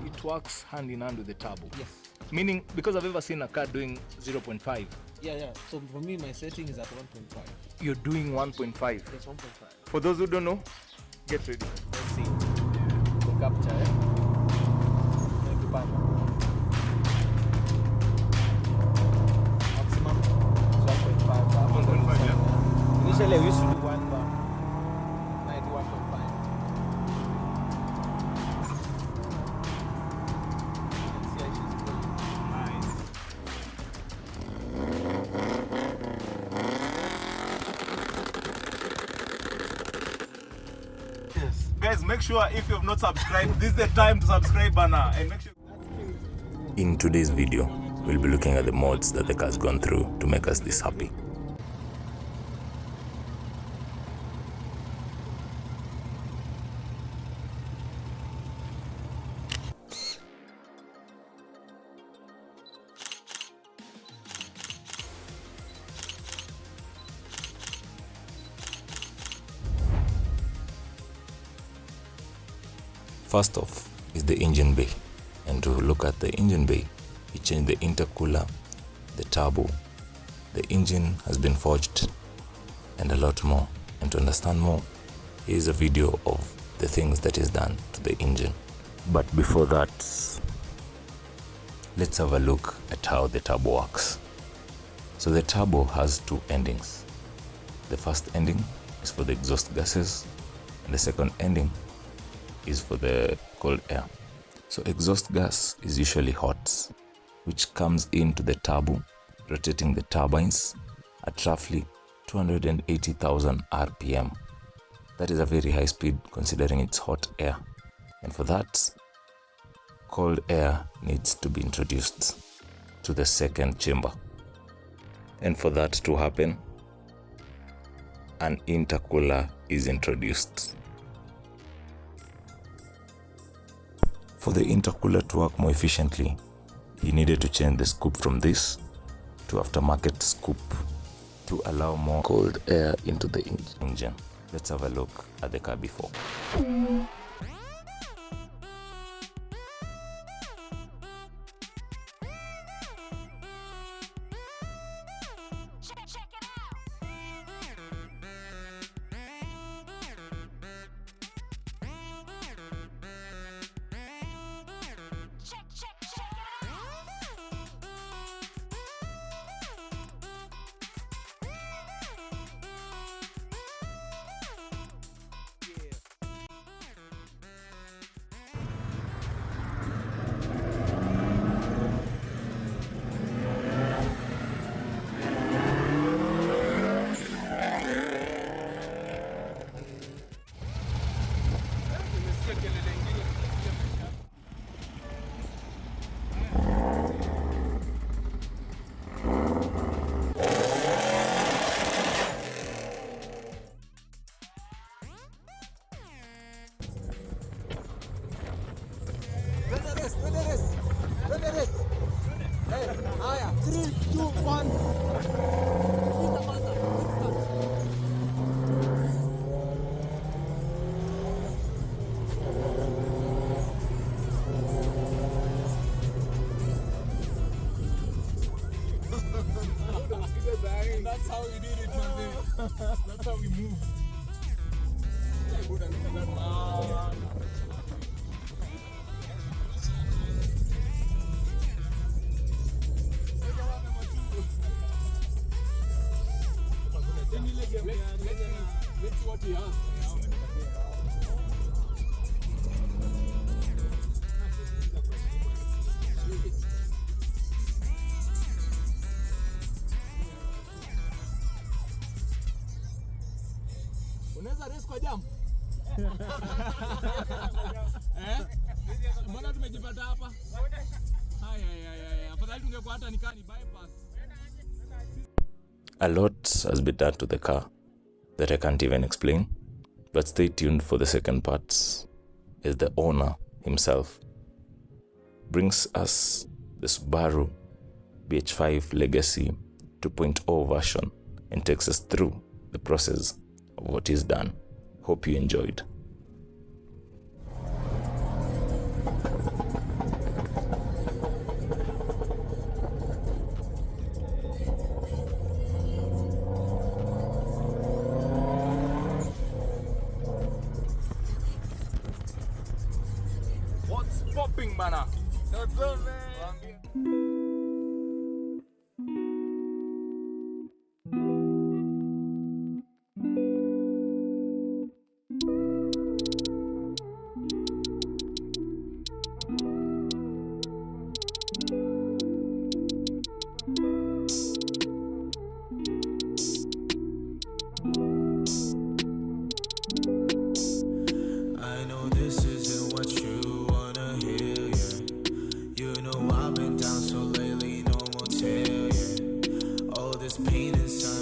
It works hand in hand with the turbo. Yes. Meaning, because I've ever seen a car doing 0.5. Yeah. So for me, my setting is at 1.5. You're doing 1.5. Yes, 1.5. For those who don't know, get ready. Let's see. The capture, maximum is 1.5. 1.5, yeah. Initially, I used to do 1 bar. 91.5. See how she's going. Nice. Yes. Guys, make sure if you have not subscribed, this is the time to subscribe, Anna, and make sure. In today's video, we'll be looking at the mods that the car's gone through to make us this happy. First off is the engine bay, and to look at the engine bay, we change the intercooler, the turbo, the engine has been forged, and a lot more. And to understand more, here's a video of the things that is done to the engine. But before that, let's have a look at how the turbo works. So the turbo has two endings. The first ending is for the exhaust gases, and the second ending is for the cold air. So exhaust gas is usually hot, which comes into the turbo, rotating the turbines at roughly 280,000 RPM. That is a very high speed considering it's hot air. And for that, cold air needs to be introduced to the second chamber. And for that to happen, an intercooler is introduced. For the intercooler to work more efficiently, he needed to change the scoop from this to aftermarket scoop to allow more cold air into the engine. Let's have a look at the car before. That's how we did it, man. That's how we move. Let's see what he has. Unaweza race kwa jam? Mbona tumejipata hapa? Haya. Afadhali tungekuwa hata nikani bypass. A lot has been done to the car that I can't even explain, but stay tuned for the second part as the owner himself brings us the Subaru BH5 Legacy 2.0 version and takes us through the process of what is done. Hope you enjoyed. What's popping, bana? I know this isn't what you wanna hear, yeah. You know I've been down so lately, no more tear, yeah. All this pain inside